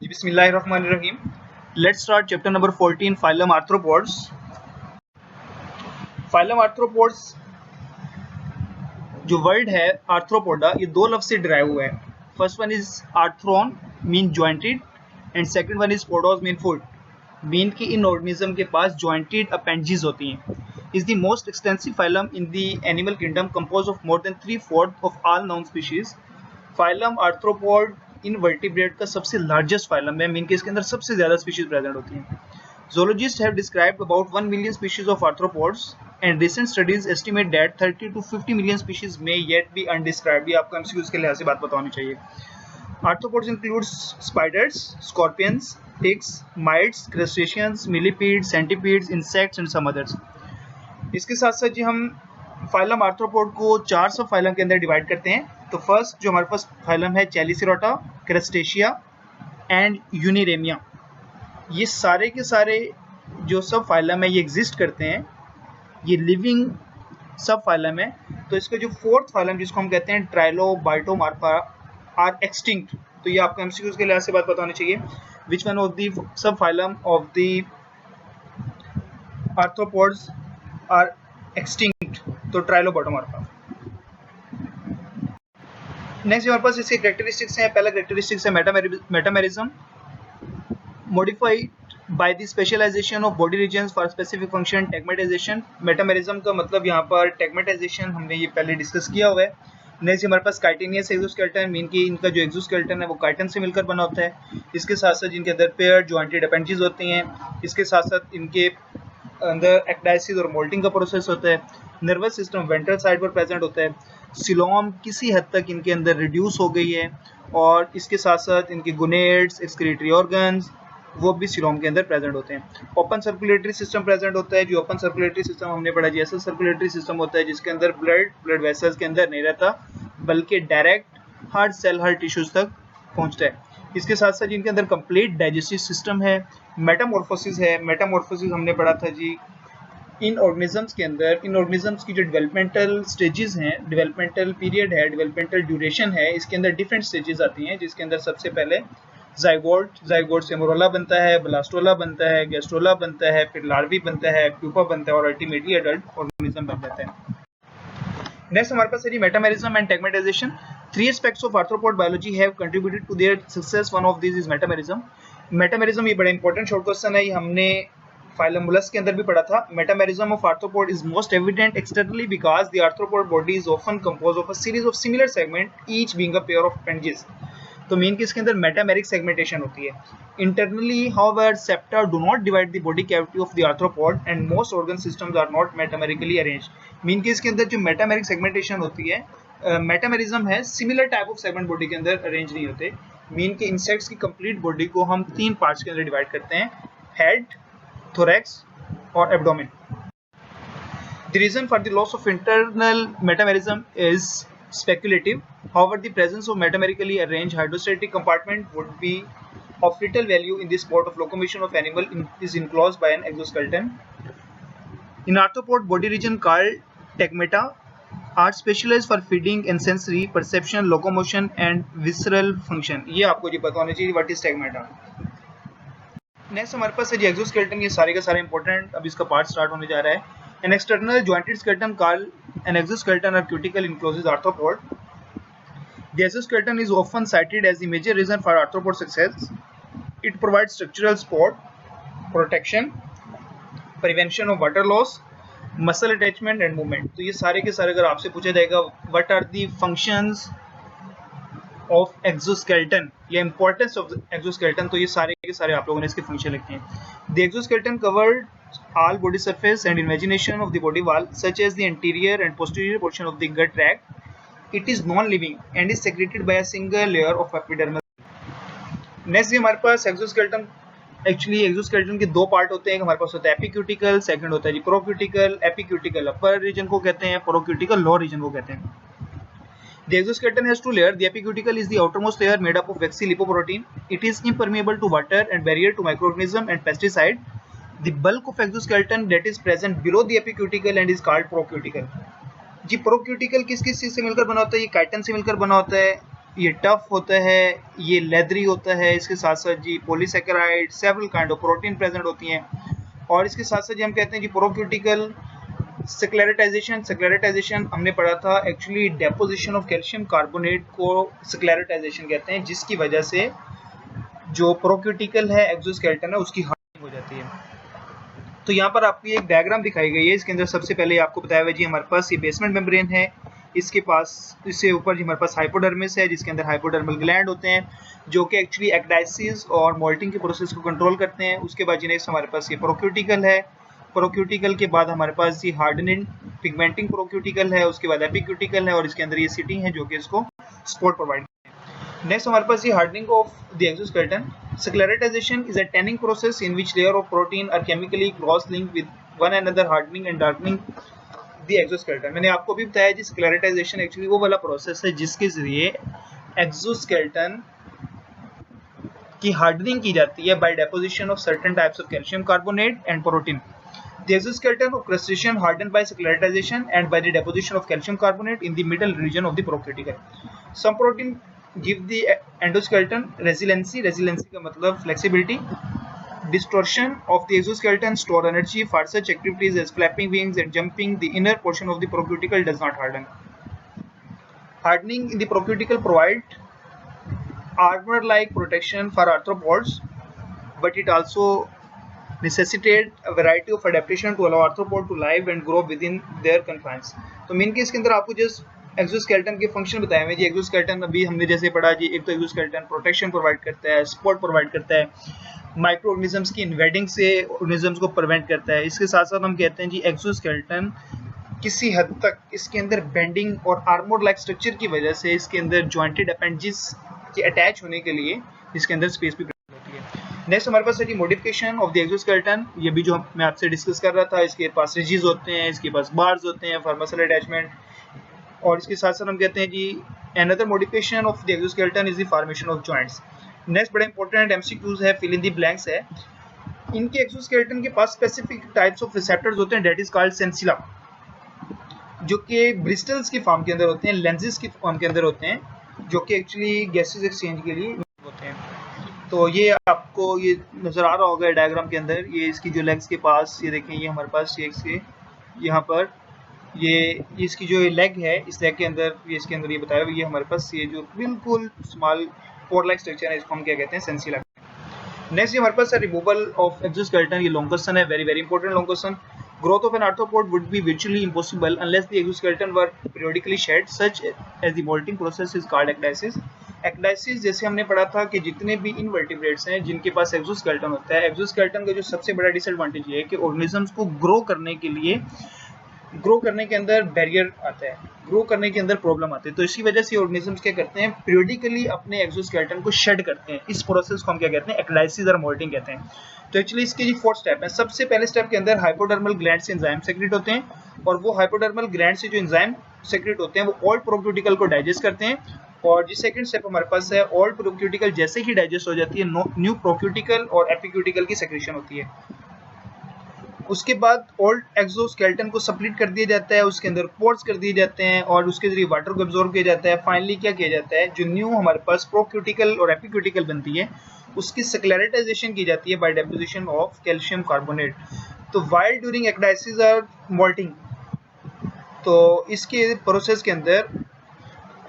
बिस्मिल्लाहिर्रहमानिर्रहीम। Let's start chapter number 14 phylum arthropods. Phylum arthropods जो word है आर्थ्रोपोडा, ये दो लफ्ज से डिराइव हुआ है। First one is arthron mean jointed and second one is podos mean foot, mean कि इन ऑर्गेनिज्म के पास जॉइंटेड अपेंडेजेस होती हैं। Is the most extensive phylum in the animal kingdom, compose of more than 3/4 of all known species. Phylum arthropod invertebrate का सबसे largest phylum है, mean के इसके अंदर सबसे ज्यादा स्पीशीज प्रेजेंट होती हैं। Zoologists have described about 1 million species of arthropods and recent studies estimate that 30 to 50 million species may yet be undescribed। ये आपको MCQs के लिहाज से बात बतानी चाहिए। Arthropods includes spiders, scorpions, ticks, mites, crustaceans, millipedes, centipedes, insects and some others। इसके साथ साथ जी हम फाइलम आर्थ्रोपोड को 4 सब फाइलम के अंदर डिवाइड करते हैं। तो फर्स्ट जो हमारे पास फाइलम है चेलिसिरोटा, क्रस्टेशिया एंड यूनिरेमिया। ये सारे के सारे जो सब फाइलम है ये एग्जिस्ट करते हैं, ये लिविंग सब फाइलम है। तो इसका जो फोर्थ फाइलम जिसको हम कहते हैं ट्राइलोबाइटोमार्फा आर एक्सटिंक्ट। तो ये आपको एमसीक्यूज के लिहाज से बात बतानी चाहिए। Which one of the sub phylum of the arthropods are extinct? तो ट्राइलोबाइटोमार्फा। नेक्स्ट हमारे पास इसके कैरेक्टरिस्टिक्स हैं। पहला कैरेक्टरिस्टिक्स है metamerism, modified by the specialization of body regions for specific function। Tagmatisation, metamerism का मतलब यहाँ पर टेगमेटाइजेशन हमने ये पहले डिस्कस किया हुआ है। नेक्स्ट हमारे पास काइटिनियस एक्सोस्केलेटन, मीन की इनका जो एक्सोस्केलेटन है वो काइटन से मिलकर बना होता है। इसके साथ साथ इनके अंदर पेयर जॉइंटेड अपेंडेजेस होती हैं। इसके साथ साथ इनके अंदर एक्टाइसिस और मोल्टिंग का प्रोसेस होता है। नर्वस सिस्टम वेंट्रल साइड पर प्रेजेंट होता है। सिलोम किसी हद तक इनके अंदर रिड्यूस हो गई है और इसके साथ साथ इनके गुनेड्स, एक्सक्रीटरी ऑर्गन्स वो भी सिलोम के अंदर प्रेजेंट होते हैं। ओपन सर्कुलेटरी सिस्टम प्रेजेंट होता है। जो ओपन सर्कुलेटरी सिस्टम हमने पढ़ा जी, ऐसा सर्कुलेटरी सिस्टम होता है जिसके अंदर ब्लड वेसल्स के अंदर नहीं रहता बल्कि direct heart cell, heart tissues तक पहुंचता है। इसके साथ साथ इनके अंदर कंप्लीट डाइजेस्टिव सिस्टम है। मेटामॉर्फोसिस है। मेटामॉर्फोसिस हमने पढ़ा था जी इन ऑर्गेनिजम्स के अंदर। इन ऑर्गेनिजम्स की जो डेवलपमेंटल स्टेजेस हैं, डेवलपमेंटल पीरियड है, डेवलपमेंटल ड्यूरेशन है, इसके अंदर डिफरेंट स्टेजेस आती हैं। जिसके अंदर सबसे पहले जाइगोट से मोरोला बनता है, ब्लास्टोला बनता है, गैस्ट्रोला बनता है, फिर लार्वी बनता है, प्यूपा बनता है और अल्टीमेटली एडल्ट ऑर्गेनिज्म बन जाता है। नेक्स्ट हमारे पास है metamerism and tagmatisation. 3 aspects of arthropod biology have contributed to their success. One of this is metamerism. Metamerism ये बड़ा इंपॉर्टेंट शॉर्ट क्वेश्चन है, ये हमने फाइलम मोलस्क के अंदर भी पढ़ा था। Metamerism of arthropod is most evident externally because the arthropod body is often composed of a series of similar segment each being a pair of appendages. तो mean कि इसके अंदर मेटामेरिक सेगमेंटेशन होती है। Internally however septa do not divide the body cavity of the arthropod and most organ systems are not metamerically arranged. Mean कि इसके अंदर जो मेटामेरिक सेगमेंटेशन होती है, मेटामेरिज्म है, similar type of segment body के अंदर अरेंज नहीं होते। मीन कि इंसेक्ट्स की कंप्लीट बॉडी को हम 3 पार्ट्स के अंदर डिवाइड करते हैं, हेड, थोरैक्स और abdomen. The reason for the loss of internal metamerism is speculative. However, the presence of metamerically arranged hydrostatic compartment would be of little value in the sport of locomotion of animal is enclosed by an exoskeleton. In arthropod, body region called tegmata are specialized for feeding and sensory perception, locomotion and visceral function। ये आपको जी पता होना चाहिए what is tegmata। Next हमारे पास है जी exoskeleton. ये सारे का सारे इंपॉर्टेंट, अब इसका पार्ट स्टार्ट होने जा रहा है। An external jointed skeleton called an exoskeleton or cuticle encloses arthropod. The exoskeleton is often cited as the major reason for arthropod success. It provides structural support, protection, prevention of water loss, muscle attachment and movement। तो ये सारे के सारे अगर आपसे पूछा जाएगा what are the functions of exoskeleton या importance of exoskeleton, तो ये सारे के सारे आप लोगों ने इसके फंक्शन लिखे हैं। The exoskeleton covered all body surface and imagination of the body wall such as the anterior and posterior portion of the gut tract. It is non-living and is secreted by a single layer of epidermal। Next हमारे पास exoskeleton, actually exoskeleton के 2 part होते हैं। हमारे पास होता है एपिक्यूटिकल, second होता है जी प्रोक्यूटिकल। एपिक्यूटिकल अपर reason को कहते हैं, प्रोक्यूटिकल लोअर रीजन को कहते हैं। The exoskeleton has 2 layers. The epicuticle is the outermost layer made up of waxy lipoprotein. It is impermeable to water and barrier to microorganism and pesticide. The bulk of exoskeleton that is present below the epicuticle and is called procuticle। जी प्रोक्यूटिकल किस किस चीज से मिलकर बना होता है? ये chiton से मिलकर बना होता है, ये टफ होता है, ये लेदरी होता है, इसके साथ साथ जी polysaccharide, several kind of protein present होती हैं, और इसके साथ साथ जी हम कहते हैं जी प्रोक्यूटिकल स्क्लेरोटाइजेशन हमने पढ़ा था, actually deposition of calcium carbonate को स्क्लेरोटाइजेशन कहते हैं, जिसकी वजह से जो प्रोक्यूटिकल है एक्सोस्केलेटन है उसकी हार्डनिंग हो जाती है। तो यहाँ पर आपको एक डायग्राम दिखाई गई है, इसके अंदर सबसे पहले आपको बताया हुआ जी हमारे पास ये बेसमेंट मेम्ब्रेन है, इसके पास इससे ऊपर हमारे पास हाइपोडर्मिस है जिसके अंदर हाइपोडर्मल ग्लैंड होते हैं जो कि एक्चुअली एक्डाइसिस और मोल्टिंग के प्रोसेस को कंट्रोल करते हैं। उसके बाद नेक्स्ट हमारे पास ये प्रोक्यूटिकल है, प्रोक्यूटिकल के बाद हमारे पास ये हार्डनिंग पिगमेंटिंग प्रोक्यूटिकल है, उसके बाद एपिक्यूटिकल है और इसके अंदर ये सिटी है जो कि इसको सपोर्ट प्रोवाइड। नेक्स्ट हमारे पास ये hardening of the exoskeleton. Sclerotization is a tanning process in which layer of protein are chemically cross-linked with one another, hardening and darkening the exoskeleton। मैंने आपको भी बताया जी sclerotization एक्चुअली वो वाला प्रोसेस है जिसके जरिए एक्सोस्केलेटन की हार्डनिंग की जाती है by deposition of certain types of calcium carbonate and protein। The exoskeleton of crustacean hardened by sclerotization and by the deposition of calcium carbonate in the middle region of the procuticle। Some protein give the endoskeleton resiliency का मतलब flexibility। Distortion of the exoskeleton store energy for such activities as flapping wings and jumping। The inner portion of the procuticle does not harden। Hardening in the procuticle provide armor-like protection for arthropods, but it also necessitate a variety of adaptation to allow arthropod to live and grow within their confines। तो main case के अंदर आपको just exoskeleton के function बताए हुए जी। Exoskeleton अभी हमने जैसे पढ़ा जी, एक तो एक्सोस्केलेटन प्रोटेक्शन प्रोवाइड करता है, सपोर्ट प्रोवाइड करता है, माइक्रो ऑर्गेनिजम्स की इन्वेडिंग से ऑर्गेनिजम्स को प्रिवेंट करता है। इसके साथ साथ हम कहते हैं जी एक्सोस्केलेटन किसी हद तक इसके अंदर बेंडिंग और आर्मोर लाइक स्ट्रक्चर की वजह से इसके अंदर जॉइंटेड अपेंडेजेस के अटैच होने के लिए इसके अंदर स्पेस भी होती है। नेक्स्ट हमारे पास है जी मॉडिफिकेशन ऑफ द एक्सोस्केलेटन। ये भी जो मैं आपसे डिस्कस कर रहा था, इसके पास रिजिज होते हैं, इसके पास बार्स होते हैं फॉर मसल अटैचमेंट, और इसके साथ साथ हम कहते हैं जी another modification of the exoskeleton is the formation of joints। Next बड़ा इंपॉर्टेंट एमसीक्यूज है, फिल इन द ब्लैंक्स है। इनके एक्सोस्केलेटन के पास स्पेसिफिक टाइप्स ऑफ रिसेप्टर्स होते हैं, डेट इज कॉल्ड सेंसिला, जो कि ब्रिस्टल्स की फॉर्म के अंदर होते हैं, लेंसेज की फॉर्म के अंदर होते हैं, जो कि एक्चुअली गैसेस एक्सचेंज के लिए होते हैं। तो ये आपको ये नजर आ रहा होगा डायग्राम के अंदर, ये इसकी जो लेग्स के पास ये देखें, ये हमारे पास ये इसके यहाँ पर ये इसकी जो लेग है, इस लेग के अंदर ये इसके अंदर ये बताया हुआ, ये हमारे पास ये जो बिल्कुल स्मॉल पोर लाइक स्ट्रक्चर है इसको हम क्या कहते हैं, सेंसिला। नेक्स्ट ये हमारे पास रिमूवल ऑफ एक्सोस्केलेटन, ये लॉन्ग क्वेश्चन है, very very important long question. Growth of an arthropod would be virtually impossible unless the exoskeleton were periodically shed, such as the molting process is called ecdysis। Ecdysis जैसे हमने पढ़ा था कि जितने भी invertebrates हैं जिनके पास एक्सोस्केलेटन होता है, एक्सोस्केलेटन का जो सबसे बड़ा डिसएडवांटेज ये है कि ऑर्गेनिजम्स को ग्रो करने के लिए ग्रो करने के अंदर बैरियर आता है, ग्रो करने के अंदर प्रॉब्लम आती है। तो इसी वजह से ऑर्गेनिजम्स क्या करते हैं, पीरियडिकली अपने एक्सोस्केलेटन को शेड करते हैं। इस प्रोसेस को हम क्या कहते हैं, एक्डाइसिस और मोल्टिंग कहते हैं। तो एक्चुअली इसके जो 4 स्टेप है, सबसे पहले स्टेप के अंदर हाइपोडर्मल ग्लैंड से एंजाइम सेक्रेट होते हैं, और वो हाइपोडर्मल ग्लैंड से जो एंजाइम सेक्रेट होते हैं वो ओल्ड प्रोक्यूटिकल को डाइजेस्ट करते हैं, और जो सेकंड स्टेप हमारे पास है, ओल्ड प्रोक्यूटिकल जैसे ही डाइजेस्ट हो जाती है, न्यू प्रोक्यूटिकल और एपिक्यूटिकल की सेक्रेशन होती है। उसके बाद ओल्ड एक्सोस्केलेटन को सप्लिट कर दिया जाता है, उसके अंदर पोर्स कर दिए जाते हैं और उसके जरिए वाटर को एब्जॉर्ब किया जाता है। फाइनली क्या किया जाता है, जो न्यू हमारे पास प्रोक्यूटिकल और एपिक्यूटिकल बनती है उसकी स्क्लेरोटाइजेशन की जाती है by deposition of calcium carbonate. तो व्हाइल ड्यूरिंग एक्डाइसिस और मोल्टिंग, तो इसके प्रोसेस के अंदर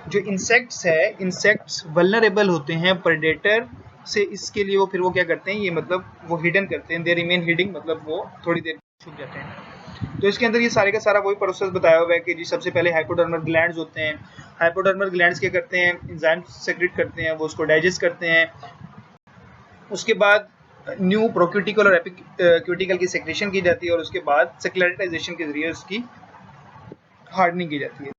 जो इंसेक्ट्स है, इंसेक्ट्स वल्नरेबल होते हैं प्रेडेटर से, इसके लिए वो फिर वो क्या करते हैं, ये मतलब वो हिडन करते हैं, दे रिमेन हिडिंग, मतलब वो थोड़ी देर छुप जाते हैं। तो इसके अंदर ये सारे का सारा वही प्रोसेस बताया हुआ है कि जी सबसे पहले हाइपोडर्मल ग्लैंड्स होते हैं, हाइपोडर्मल ग्लैंड्स क्या करते हैं, एंजाइम सेक्रेट करते हैं, वो उसको डाइजेस्ट करते हैं। उसके बाद न्यू प्रोक्यूटिकल और एपिक्यूटिकल की सेक्रेशन की जाती है, और उसके बाद स्क्लेरोटाइजेशन के जरिए उसकी हार्डनिंग की जाती है।